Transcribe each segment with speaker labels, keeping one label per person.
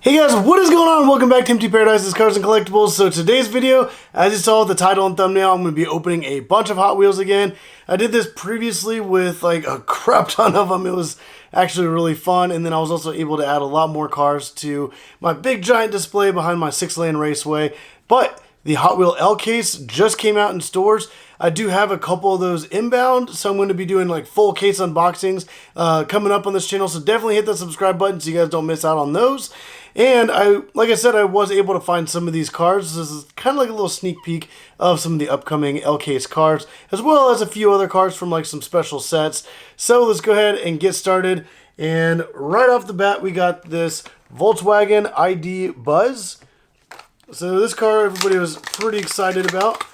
Speaker 1: Hey guys, what is going on? Welcome back to Empty Paradise's Cars and Collectibles. So today's video, as you saw the title and thumbnail, I'm going to be opening a bunch of Hot Wheels again. I did this previously with like a crap ton of them. It was actually really fun, and then I was also able to add a lot more cars to my big giant display behind my 6-lane raceway. But the Hot Wheel L case just came out in stores. I do have a couple of those inbound, so I'm going to be doing like full case unboxings coming up on this channel. So definitely hit the subscribe button so you guys don't miss out on those. And like I said, I was able to find some of these cars. This is kind of like a little sneak peek of some of the upcoming L case cars, as well as a few other cars from like some special sets. So let's go ahead and get started. And right off the bat, we got this Volkswagen ID Buzz. So this car everybody was pretty excited about.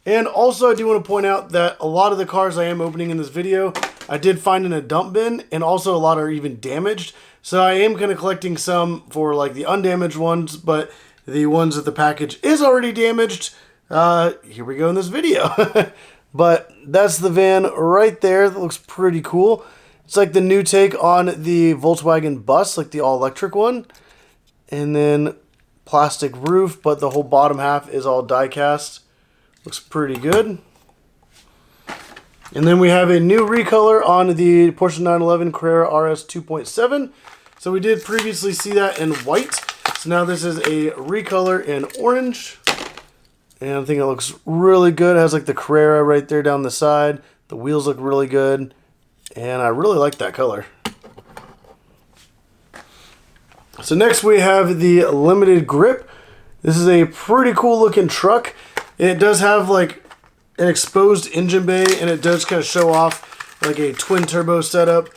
Speaker 1: And also I do want to point out that a lot of the cars I am opening in this video, I did find in a dump bin, and also a lot are even damaged. So I am kind of collecting some for like the undamaged ones, but the ones that the package is already damaged, here we go in this video. But that's the van right there. That looks pretty cool. It's like the new take on the Volkswagen bus, like the all-electric one. And then plastic roof, but the whole bottom half is all die-cast. Looks pretty good. And then we have a new recolor on the Porsche 911 Carrera RS 2.7. So we did previously see that in white. So now this is a recolor in orange. And I think it looks really good. It has like the Carrera right there down the side. The wheels look really good. And I really like that color. So next we have the Limited Grip. This is a pretty cool looking truck. It does have like an exposed engine bay, and it does kind of show off like a twin turbo setup,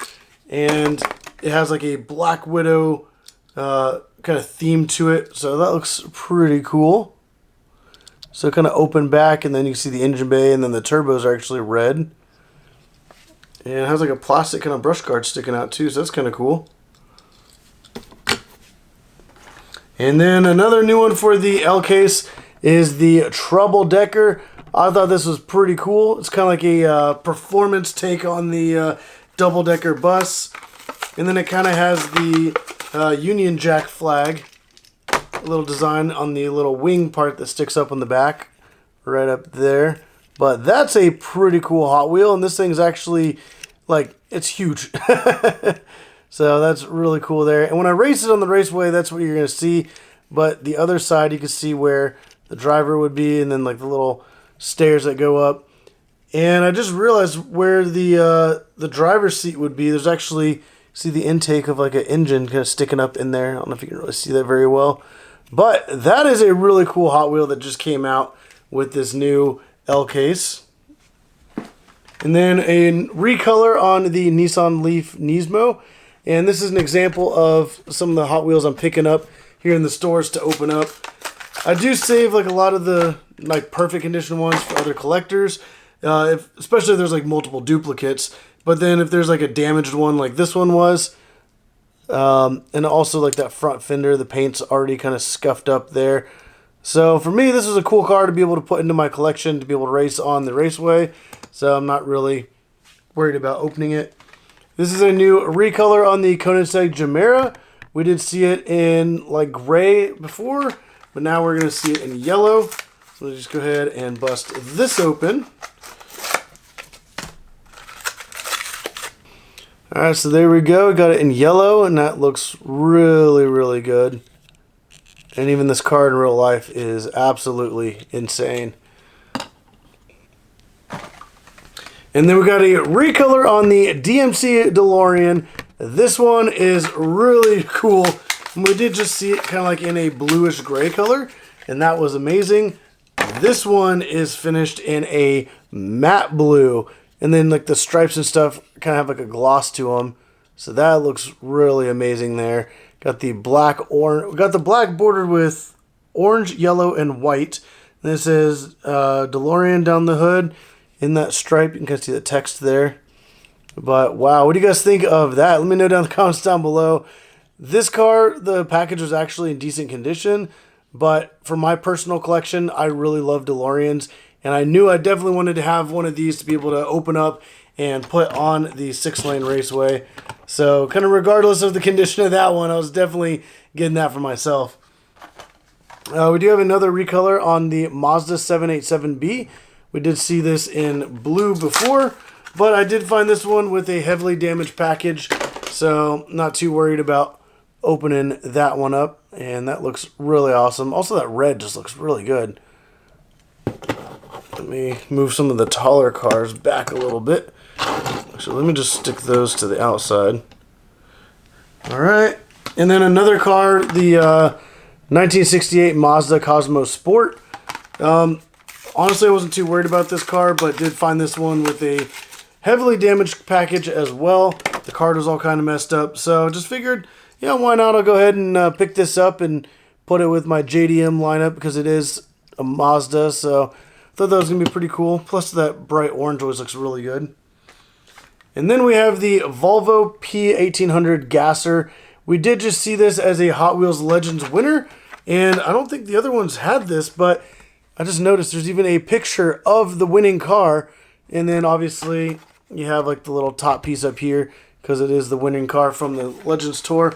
Speaker 1: and it has like a Black Widow kind of theme to it, so that looks pretty cool. So kind of open back, and then you see the engine bay, and then the turbos are actually red, and it has like a plastic kind of brush guard sticking out too, so that's kind of cool. And then another new one for the L case is the Trouble Decker. I thought this was pretty cool. It's kind of like a performance take on the double-decker bus. And then it kind of has the Union Jack flag. A little design on the little wing part that sticks up on the back. Right up there. But that's a pretty cool Hot Wheel. And this thing's actually, like, it's huge. So that's really cool there. And when I race it on the raceway, that's what you're going to see. But the other side, you can see where the driver would be, and then like the little stairs that go up. And I just realized where the driver's seat would be. There's actually, see the intake of like an engine kind of sticking up in there. I don't know if you can really see that very well. But that is a really cool Hot Wheel that just came out with this new L case. And then a recolor on the Nissan Leaf Nismo. And this is an example of some of the Hot Wheels I'm picking up here in the stores to open up. I do save like a lot of the like perfect condition ones for other collectors, especially if there's like multiple duplicates. But then if there's like a damaged one like this one was, and also like that front fender, the paint's already kind of scuffed up there. So for me, this was a cool car to be able to put into my collection to be able to race on the raceway. So I'm not really worried about opening it. This is a new recolor on the Koenigsegg Gemera. We did see it in like gray before, but now we're going to see it in yellow. So let's just go ahead and bust this open. Alright, so there we go. We got it in yellow, and that looks really, really good. And even this car in real life is absolutely insane. And then we got a recolor on the DMC DeLorean. This one is really cool. We did just see it kind of like in a bluish gray color, and that was amazing. This one is finished in a matte blue, and then like the stripes and stuff kind of have like a gloss to them. So that looks really amazing there. Got the black orange. We got the black bordered with orange, yellow, and white. And this is DeLorean down the hood in that stripe. You can kind of see the text there. But wow, what do you guys think of that? Let me know down in the comments down below. This car, the package was actually in decent condition, but for my personal collection, I really love DeLoreans, and I knew I definitely wanted to have one of these to be able to open up and put on the 6-lane raceway. So kind of regardless of the condition of that one, I was definitely getting that for myself. We do have another recolor on the Mazda 787B. We did see this in blue before, but I did find this one with a heavily damaged package, so not too worried about opening that one up. And that looks really awesome. Also, that red just looks really good. Let me move some of the taller cars back a little bit. Actually, let me just stick those to the outside. Alright, and then another car, the 1968 Mazda Cosmo Sport. Honestly, I wasn't too worried about this car, but did find this one with a heavily damaged package as well. The card was all kind of messed up, so just figured, yeah, why not? I'll go ahead and pick this up and put it with my JDM lineup because it is a Mazda, so I thought that was going to be pretty cool. Plus, that bright orange always looks really good. And then we have the Volvo P1800 Gasser. We did just see this as a Hot Wheels Legends winner, and I don't think the other ones had this, but I just noticed there's even a picture of the winning car, and then obviously you have like the little top piece up here because it is the winning car from the Legends Tour.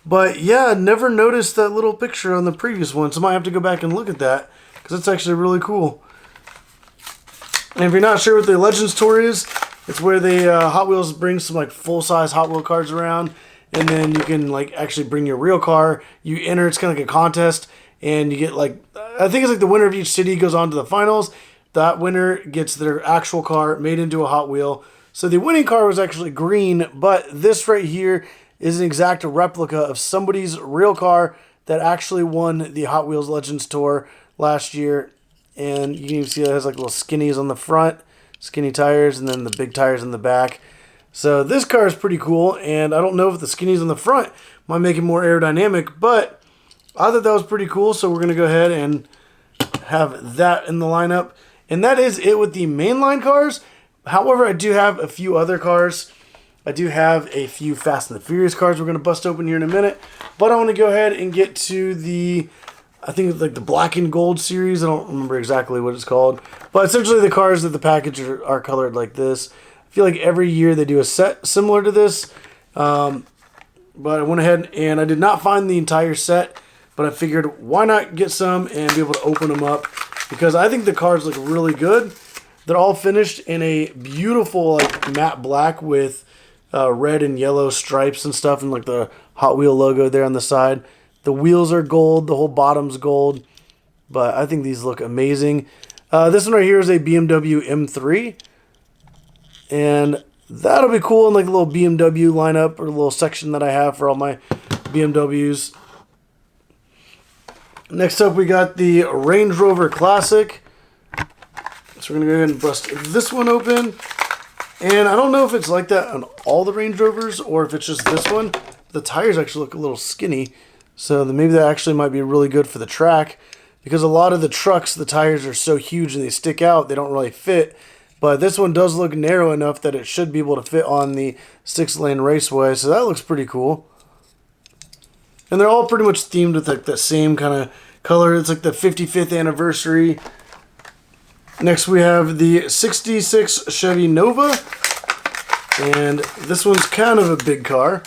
Speaker 1: But yeah, never noticed that little picture on the previous one, so I might have to go back and look at that because it's actually really cool. And if you're not sure what the Legends Tour is, it's where they Hot Wheels brings some like full-size Hot Wheel cars around, and then you can like actually bring your real car. You enter, it's kind of like a contest, and you get like, I think it's like the winner of each city goes on to the finals. That winner gets their actual car made into a Hot Wheel. So the winning car was actually green, but this right here is an exact replica of somebody's real car that actually won the Hot Wheels Legends Tour last year. And you can even see it has like little skinnies on the front, skinny tires, and then the big tires in the back. So this car is pretty cool, and I don't know if the skinnies on the front might make it more aerodynamic, but I thought that was pretty cool, so we're going to go ahead and have that in the lineup. And that is it with the mainline cars. However, I do have a few other cars. I do have a few Fast and the Furious cars we're going to bust open here in a minute, but I want to go ahead and get to the, I think it's like the black and gold series. I don't remember exactly what it's called, but essentially the cars that the package are colored like this. I feel like every year they do a set similar to this, but I went ahead and I did not find the entire set, but I figured why not get some and be able to open them up because I think the cars look really good. They're all finished in a beautiful like matte black with red and yellow stripes and stuff, and like the Hot Wheel logo there on the side. The wheels are gold, the whole bottom's gold, but I think these look amazing. This one right here is a BMW M3, and that'll be cool in like a little BMW lineup or a little section that I have for all my BMWs. Next up, we got the Range Rover Classic. So we're going to go ahead and bust this one open. And I don't know if it's like that on all the Range Rovers or if it's just this one. The tires actually look a little skinny. So maybe that actually might be really good for the track. Because a lot of the trucks, the tires are so huge and they stick out, they don't really fit. But this one does look narrow enough that it should be able to fit on the 6-lane raceway. So that looks pretty cool. And they're all pretty much themed with like the same kind of color. It's like the 55th anniversary. Next we have the 66 Chevy Nova. And this one's kind of a big car.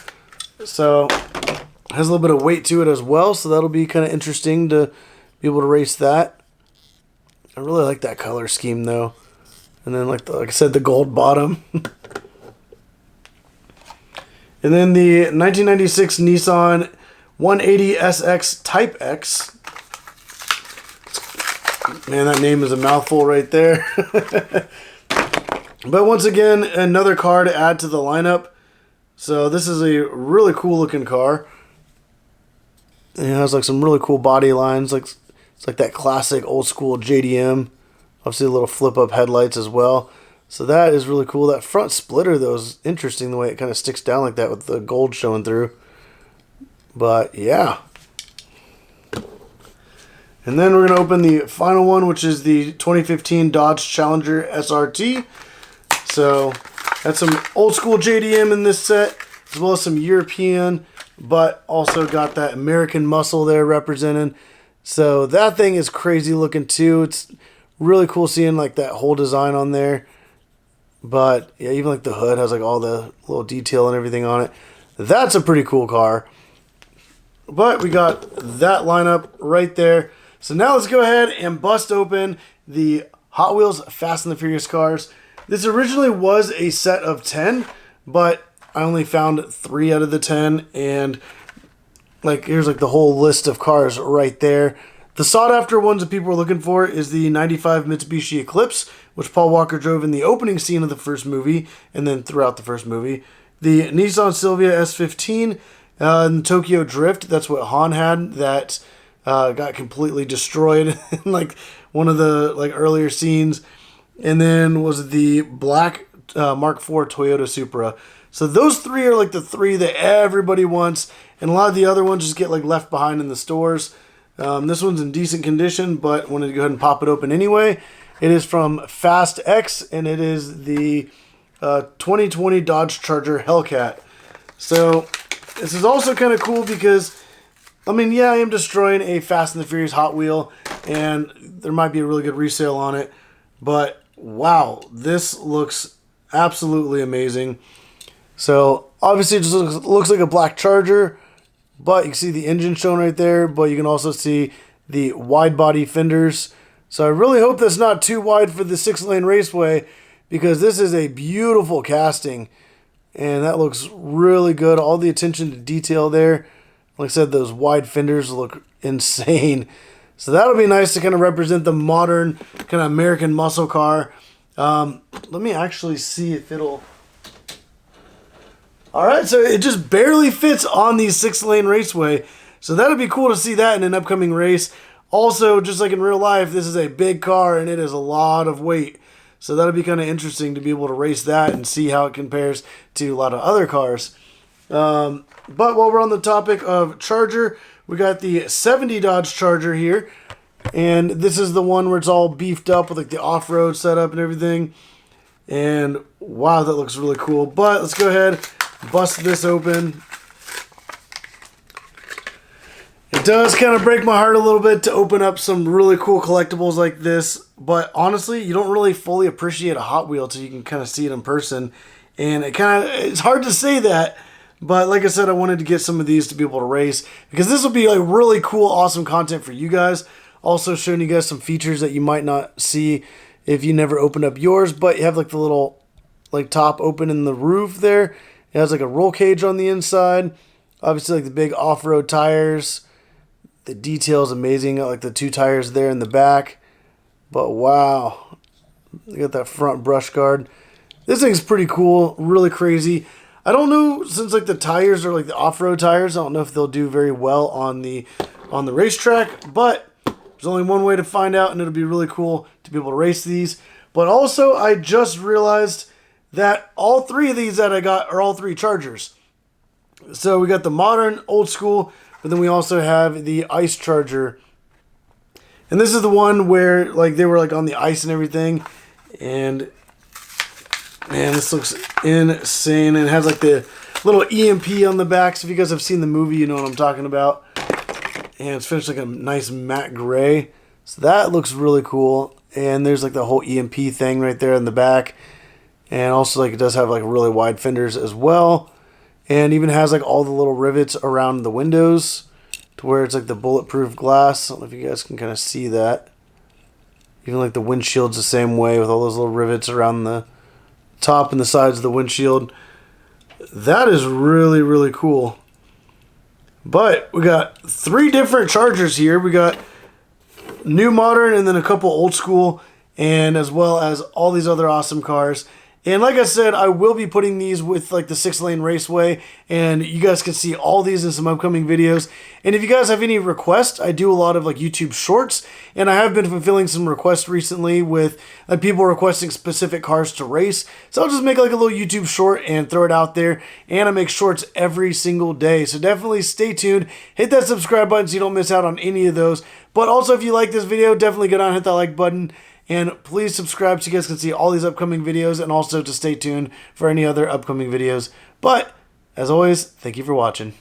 Speaker 1: So it has a little bit of weight to it as well. So that'll be kind of interesting to be able to race that. I really like that color scheme though. And then like I said, the gold bottom. And then the 1996 Nissan 180SX Type X. Man, that name is a mouthful right there. But once again, another car to add to the lineup. So this is a really cool looking car. It has like some really cool body lines. Like it's like that classic old school JDM. Obviously a little flip up headlights as well. So that is really cool. That front splitter though is interesting the way it kind of sticks down like that with the gold showing through. But yeah. And then we're going to open the final one, which is the 2015 Dodge Challenger SRT. So that's some old school JDM in this set, as well as some European, but also got that American muscle there represented. So that thing is crazy looking too. It's really cool seeing like that whole design on there. But yeah, even like the hood has like all the little detail and everything on it. That's a pretty cool car. But we got that lineup right there. So now let's go ahead and bust open the Hot Wheels Fast and the Furious cars. This originally was a set of 10, but I only found 3 out of the 10, and like here's like the whole list of cars right there. The sought after ones that people were looking for is the 95 Mitsubishi Eclipse, which Paul Walker drove in the opening scene of the first movie and then throughout the first movie. The Nissan Silvia S15 and Tokyo Drift, that's what Han had, that got completely destroyed in like one of the like earlier scenes. And then was the black Mark IV Toyota Supra. So those 3 are like the 3 that everybody wants, and a lot of the other ones just get like left behind in the stores. This one's in decent condition, but wanted to go ahead and pop it open anyway. It is from Fast X, and it is the 2020 Dodge Charger Hellcat. So this is also kind of cool because, I mean, yeah, I am destroying a Fast and the Furious Hot Wheel, and there might be a really good resale on it, but wow, this looks absolutely amazing. So obviously it just looks like a black Charger, but you can see the engine shown right there, but you can also see the wide body fenders. So I really hope that's not too wide for the 6-lane raceway, because this is a beautiful casting, and that looks really good. All the attention to detail there. Like I said, those wide fenders look insane. So that'll be nice to kind of represent the modern kind of American muscle car. Let me actually see if it'll... Alright, so it just barely fits on the 6-lane raceway. So that'll be cool to see that in an upcoming race. Also, just like in real life, this is a big car and it is a lot of weight. So that'll be kind of interesting to be able to race that and see how it compares to a lot of other cars. But while we're on the topic of Charger, we got the 70 Dodge Charger here. And this is the one where it's all beefed up with like the off-road setup and everything. And wow, that looks really cool. But let's go ahead, bust this open. It does kind of break my heart a little bit to open up some really cool collectibles like this, but honestly, you don't really fully appreciate a Hot Wheel till you can kind of see it in person, and it's hard to say that, but like I said, I wanted to get some of these to be able to race, because this will be like really cool, awesome content for you guys. Also showing you guys some features that you might not see if you never open up yours, but you have like the little like top open in the roof there. It has like a roll cage on the inside, obviously like the big off-road tires. The detail is amazing, like the 2 tires there in the back. But wow, you got that front brush guard. This thing's pretty cool, really crazy. I don't know, since like the tires are like the off-road tires, I don't know if they'll do very well on the racetrack, but there's only one way to find out, and it'll be really cool to be able to race these. But also, I just realized that all 3 of these that I got are all 3 Chargers. So we got the modern, old school, but then we also have the ice Charger. And this is the one where like they were like on the ice and everything. And man, this looks insane. And it has like the little EMP on the back. So if you guys have seen the movie, you know what I'm talking about. And it's finished like a nice matte gray. So that looks really cool. And there's like the whole EMP thing right there in the back. And also like it does have like really wide fenders as well. And even has like all the little rivets around the windows to where it's like the bulletproof glass. I don't know if you guys can kind of see that. Even like the windshield's the same way with all those little rivets around the top and the sides of the windshield. That is really, really cool. But we got 3 different Chargers here. We got new modern and then a couple old school, and as well as all these other awesome cars. And like I said, I will be putting these with like the 6-lane raceway, and you guys can see all these in some upcoming videos. And if you guys have any requests, I do a lot of like YouTube shorts, and I have been fulfilling some requests recently with like people requesting specific cars to race. So I'll just make like a little YouTube short and throw it out there, and I make shorts every single day. So definitely stay tuned, hit that subscribe button so you don't miss out on any of those. But also if you like this video, definitely go down and hit that like button. And please subscribe so you guys can see all these upcoming videos, and also to stay tuned for any other upcoming videos. But, as always, thank you for watching.